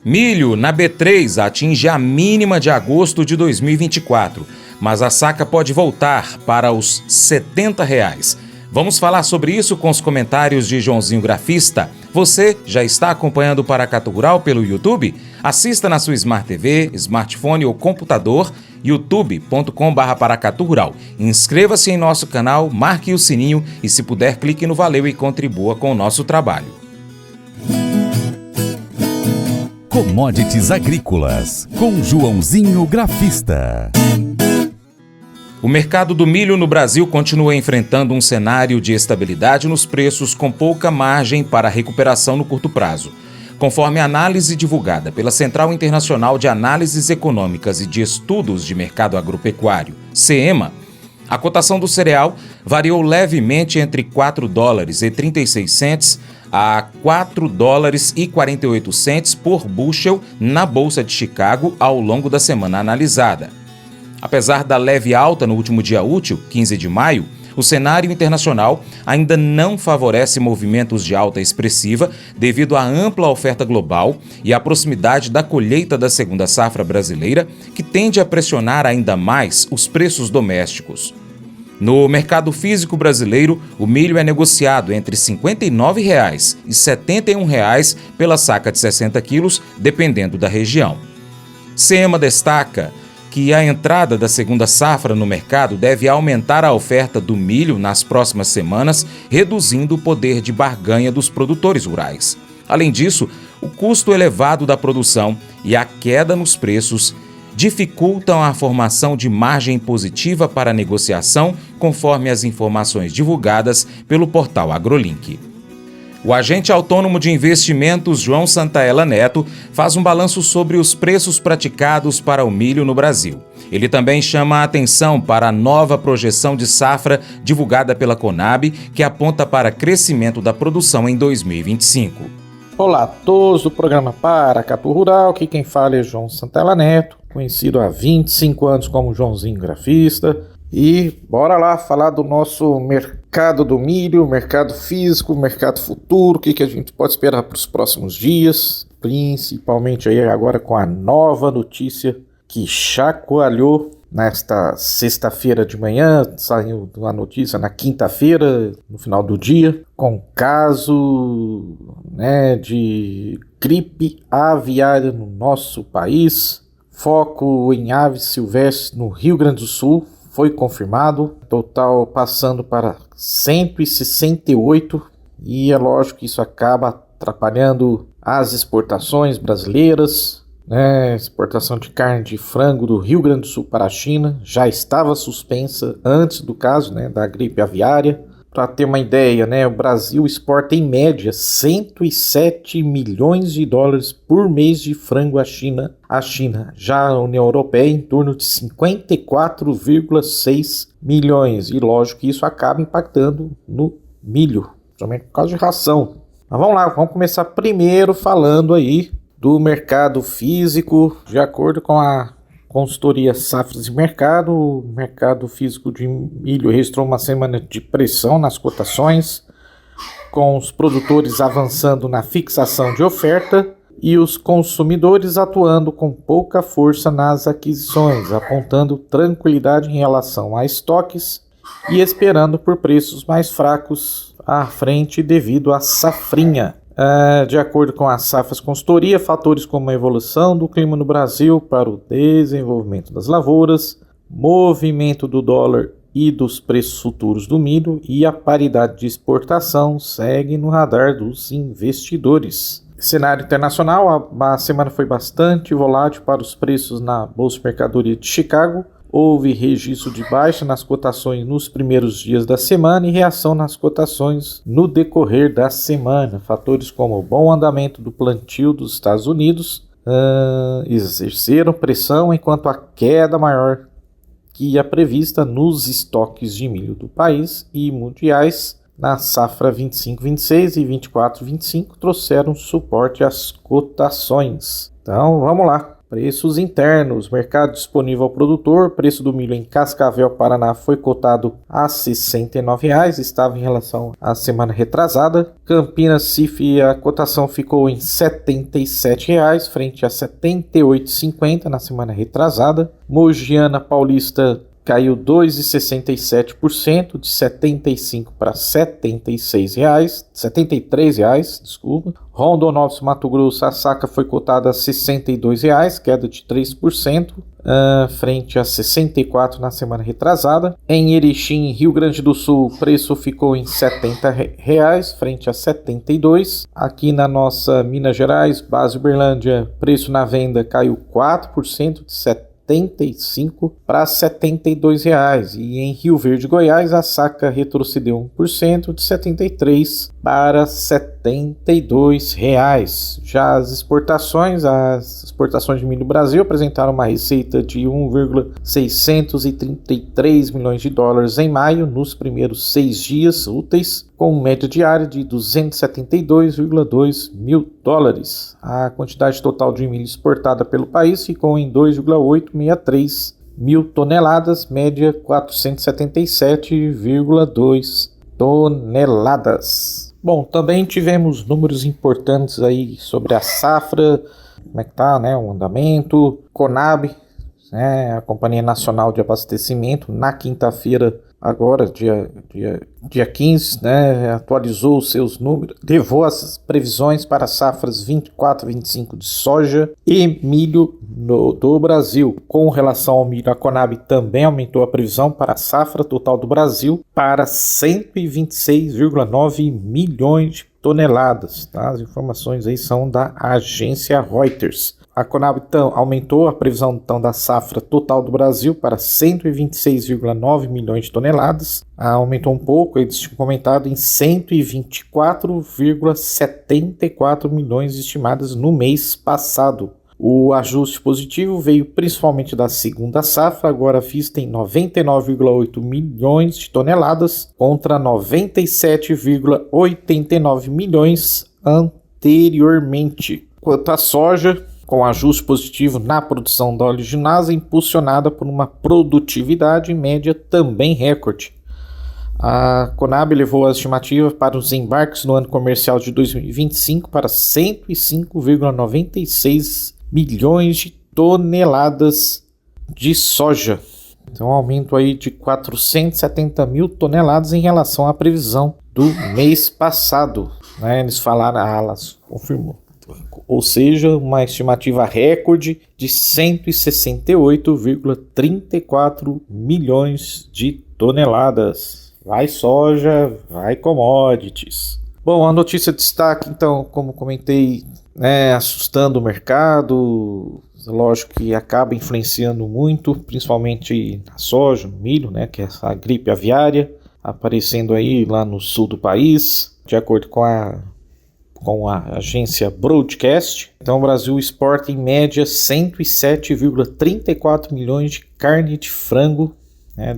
Milho na B3 atinge a mínima de agosto de 2024, mas a saca pode voltar para os R$ 70. Vamos falar sobre isso com os comentários de Joãozinho Grafista. Você já está acompanhando o Paracatu Rural pelo YouTube? Assista na sua Smart TV, smartphone ou computador, youtube.com/Paracatu Rural. Inscreva-se em nosso canal, marque o sininho e, se puder, clique no valeu e contribua com o nosso trabalho. Commodities Agrícolas, com Joãozinho Grafista. O mercado do milho no Brasil continua enfrentando um cenário de estabilidade nos preços, com pouca margem para recuperação no curto prazo. Conforme a análise divulgada pela Central Internacional de Análises Econômicas e de Estudos de Mercado Agropecuário, CEMA, a cotação do cereal variou levemente entre $4,36 a $4,48 por bushel na Bolsa de Chicago ao longo da semana analisada. Apesar da leve alta no último dia útil, 15 de maio, o cenário internacional ainda não favorece movimentos de alta expressiva devido à ampla oferta global e à proximidade da colheita da segunda safra brasileira, que tende a pressionar ainda mais os preços domésticos. No mercado físico brasileiro, o milho é negociado entre R$ 59,00 e R$ 71,00 pela saca de 60 quilos, dependendo da região. CEMA destaca que a entrada da segunda safra no mercado deve aumentar a oferta do milho nas próximas semanas, reduzindo o poder de barganha dos produtores rurais. Além disso, o custo elevado da produção e a queda nos preços dificultam a formação de margem positiva para a negociação, conforme as informações divulgadas pelo portal AgroLink. O agente autônomo de investimentos João Santaella Neto faz um balanço sobre os preços praticados para o milho no Brasil. Ele também chama a atenção para a nova projeção de safra divulgada pela Conab, que aponta para crescimento da produção em 2025. Olá a todos do programa Paracatu Rural, aqui quem fala é João Santaella Neto, conhecido há 25 anos como Joãozinho Grafista. E bora lá falar do nosso mercado do milho, mercado físico, mercado futuro, o que a gente pode esperar para os próximos dias, principalmente aí agora com a nova notícia que chacoalhou nesta sexta-feira de manhã, saiu uma notícia na quinta-feira, no final do dia, com caso de gripe aviária no nosso país, foco em aves silvestres no Rio Grande do Sul. Foi confirmado, total passando para 168, e é lógico que isso acaba atrapalhando as exportações brasileiras, exportação de carne de frango do Rio Grande do Sul para a China, já estava suspensa antes do caso da gripe aviária. Para ter uma ideia, o Brasil exporta em média $107 milhões por mês de frango à China. Já a União Europeia em torno de 54,6 milhões. E lógico que isso acaba impactando no milho, principalmente por causa de ração. Mas vamos lá, vamos começar primeiro falando aí do mercado físico. De acordo com a consultoria Safras e Mercado, o mercado físico de milho registrou uma semana de pressão nas cotações, com os produtores avançando na fixação de oferta e os consumidores atuando com pouca força nas aquisições, apontando tranquilidade em relação a estoques e esperando por preços mais fracos à frente devido à safrinha. De acordo com a Safras Consultoria, fatores como a evolução do clima no Brasil para o desenvolvimento das lavouras, movimento do dólar e dos preços futuros do milho e a paridade de exportação seguem no radar dos investidores. Cenário internacional, a semana foi bastante volátil para os preços na Bolsa de Mercadoria de Chicago. Houve registro de baixa nas cotações nos primeiros dias da semana e reação nas cotações no decorrer da semana. Fatores como o bom andamento do plantio dos Estados Unidos exerceram pressão, enquanto a queda maior que a prevista nos estoques de milho do país e mundiais na safra 25-26 e 24-25 trouxeram suporte às cotações. Então vamos lá. Preços internos, mercado disponível ao produtor, preço do milho em Cascavel, Paraná foi cotado a R$ 69,00, estava em relação à semana retrasada. Campinas CIF, a cotação ficou em R$ 77,00 frente a R$ 78,50 na semana retrasada. Mogiana Paulista caiu 2,67%, de R$ 75 para R$ 73,00, desculpa. Rondonópolis, Mato Grosso, a saca foi cotada a R$ 62,00, queda de 3%, frente a R$ 64 na semana retrasada. Em Erechim, Rio Grande do Sul, o preço ficou em R$ 70,00, frente a R$ 72,00. Aqui na nossa Minas Gerais, base Uberlândia, preço na venda caiu 4%, de 75 para R$ 72,00. E em Rio Verde, Goiás, a saca retrocedeu 1%, de 73 para R$ 72,00. Já as exportações de milho no Brasil apresentaram uma receita de 1,633 milhões de dólares em maio, nos primeiros 6 dias úteis, com média diária de 272,2 mil dólares. A quantidade total de milho exportada pelo país ficou em 2,863 mil toneladas, média 477,2 toneladas. Bom, também tivemos números importantes aí sobre a safra, como é que tá, né, o andamento. Conab, né, a Companhia Nacional de Abastecimento, na quinta-feira, agora, dia 15, né, atualizou os seus números, levou as previsões para as safras 24 e 25 de soja e milho do Brasil. Com relação ao milho, a Conab também aumentou a previsão para a safra total do Brasil para 126,9 milhões de toneladas. Tá? As informações aí são da agência Reuters. A Conab aumentou a previsão da safra total do Brasil para 126,9 milhões de toneladas. Aumentou um pouco, eles tinham comentado em 124,74 milhões estimadas no mês passado. O ajuste positivo veio principalmente da segunda safra, agora vista em 99,8 milhões de toneladas contra 97,89 milhões anteriormente. Quanto à soja, com ajuste positivo na produção da oleaginosa, impulsionada por uma produtividade média também recorde. A Conab levou a estimativa para os embarques no ano comercial de 2025 para 105,96 milhões de toneladas de soja. Então, um aumento aí de 470 mil toneladas em relação à previsão do mês passado. Né? Eles falaram, elas confirmou. Ou seja, uma estimativa recorde de 168,34 milhões de toneladas. Vai soja, vai commodities. Bom, a notícia de destaque, então, como comentei, assustando o mercado, lógico que acaba influenciando muito, principalmente a soja, o milho, que é essa gripe aviária, aparecendo aí lá no sul do país, de acordo com a agência Broadcast. Então o Brasil exporta em média 107,34 milhões de carne de frango,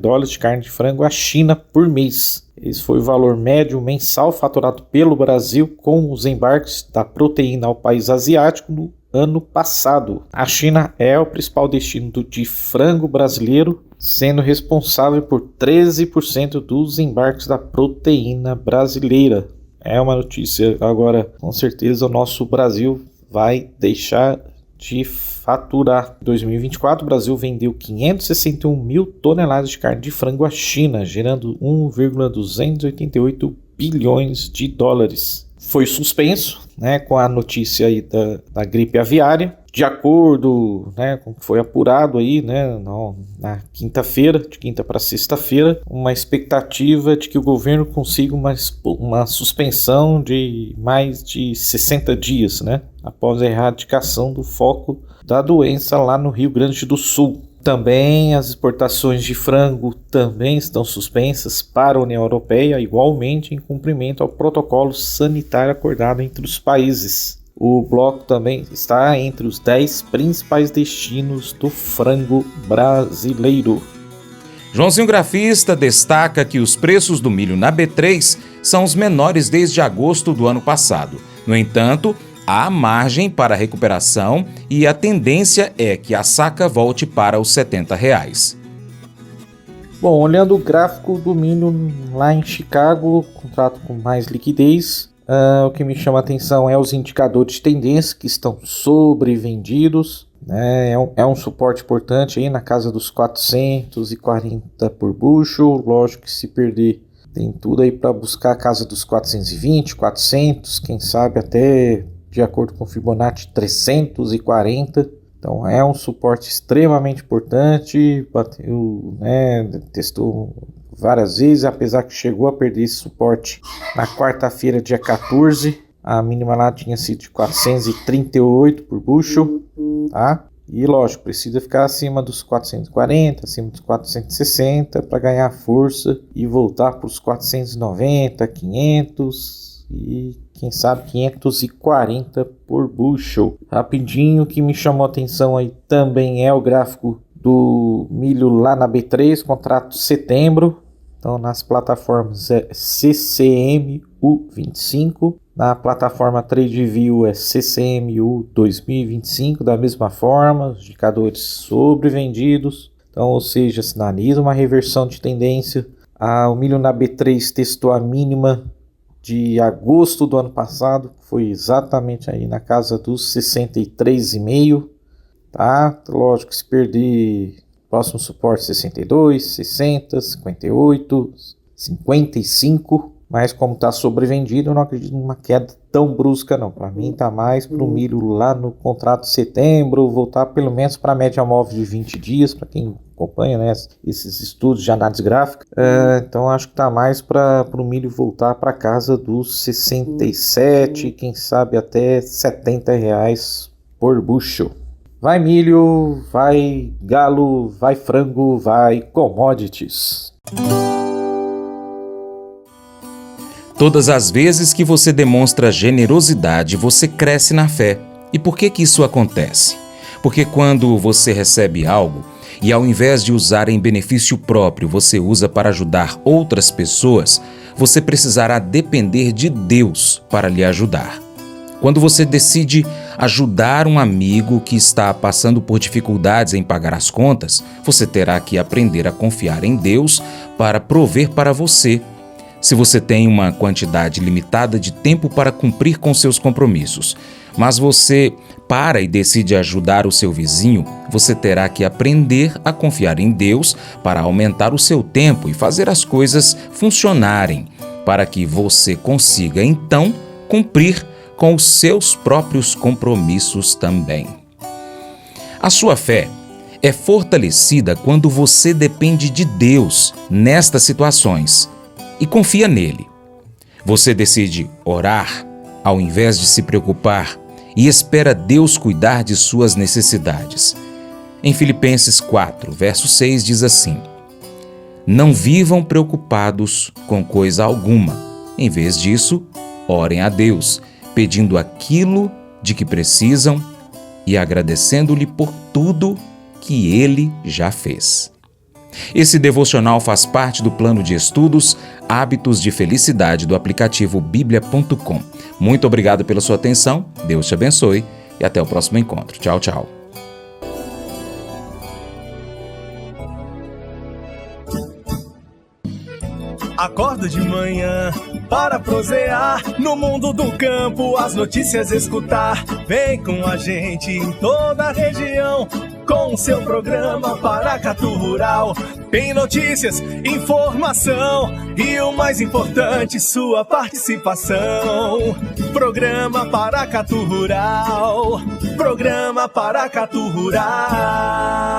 dólares de carne de frango à China por mês. Esse foi o valor médio mensal faturado pelo Brasil com os embarques da proteína ao país asiático no ano passado. A China é o principal destino de frango brasileiro, sendo responsável por 13% dos embarques da proteína brasileira. É uma notícia. Agora, com certeza, o nosso Brasil vai deixar de faturar. Em 2024, o Brasil vendeu 561 mil toneladas de carne de frango à China, gerando 1,288 bilhões de dólares. Foi suspenso, com a notícia aí da gripe aviária. De acordo com o que foi apurado aí, na quinta-feira, de quinta para sexta-feira, uma expectativa de que o governo consiga uma suspensão de mais de 60 dias, após a erradicação do foco da doença lá no Rio Grande do Sul. Também as exportações de frango também estão suspensas para a União Europeia, igualmente em cumprimento ao protocolo sanitário acordado entre os países. O bloco também está entre os 10 principais destinos do frango brasileiro. Joãozinho Grafista destaca que os preços do milho na B3 são os menores desde agosto do ano passado. No entanto, há margem para recuperação e a tendência é que a saca volte para os R$ 70. Bom, olhando o gráfico do milho lá em Chicago, contrato com mais liquidez, o que me chama a atenção é os indicadores de tendência que estão sobrevendidos. É um suporte importante aí na casa dos 440 por bushel. Lógico que se perder tem tudo aí para buscar a casa dos 420, 400, quem sabe até de acordo com o Fibonacci 340. Então é um suporte extremamente importante, bateu, testou várias vezes, apesar que chegou a perder esse suporte na quarta-feira, dia 14. A mínima lá tinha sido de 438 por bushel, tá? E lógico, precisa ficar acima dos 440, acima dos 460 para ganhar força e voltar para os 490, 500 e quem sabe 540 por bushel. Rapidinho, o que me chamou a atenção aí também é o gráfico do milho lá na B3, contrato de setembro. Então nas plataformas é CCMU25, na plataforma TradeView é CCMU 2025, da mesma forma, os indicadores sobrevendidos, então, ou seja, sinaliza uma reversão de tendência. O milho na B3 testou a mínima de agosto do ano passado, foi exatamente aí na casa dos 63,5, tá? Lógico que se perder, próximo suporte 62, 60, 58, 55, mas como está sobrevendido, eu não acredito numa queda tão brusca não. Para mim está mais para o milho lá no contrato de setembro, voltar pelo menos para a média móvel de 20 dias, para quem acompanha, né, esses estudos de análise gráfica. Então acho que está mais para o milho voltar para casa dos 67, quem sabe até R$70 por bushel. Vai milho, vai galo, vai frango, vai commodities. Todas as vezes que você demonstra generosidade, você cresce na fé. E por que isso acontece? Porque quando você recebe algo e ao invés de usar em benefício próprio, você usa para ajudar outras pessoas, você precisará depender de Deus para lhe ajudar. Quando você decide ajudar um amigo que está passando por dificuldades em pagar as contas, você terá que aprender a confiar em Deus para prover para você. Se você tem uma quantidade limitada de tempo para cumprir com seus compromissos, mas você para e decide ajudar o seu vizinho, você terá que aprender a confiar em Deus para aumentar o seu tempo e fazer as coisas funcionarem, para que você consiga, então, cumprir com os seus próprios compromissos também. A sua fé é fortalecida quando você depende de Deus nestas situações e confia nele. Você decide orar ao invés de se preocupar e espera Deus cuidar de suas necessidades. Em Filipenses 4, verso 6 diz assim: Não vivam preocupados com coisa alguma. Em vez disso, orem a Deus, pedindo aquilo de que precisam e agradecendo-lhe por tudo que Ele já fez. Esse devocional faz parte do plano de estudos Hábitos de Felicidade do aplicativo biblia.com. Muito obrigado pela sua atenção, Deus te abençoe e até o próximo encontro. Tchau, tchau. Acordo de manhã para prosear no mundo do campo, as notícias escutar. Vem com a gente em toda a região com o seu programa Paracatu Rural. Tem notícias, informação e o mais importante, sua participação. Programa Paracatu Rural. Programa Paracatu Rural.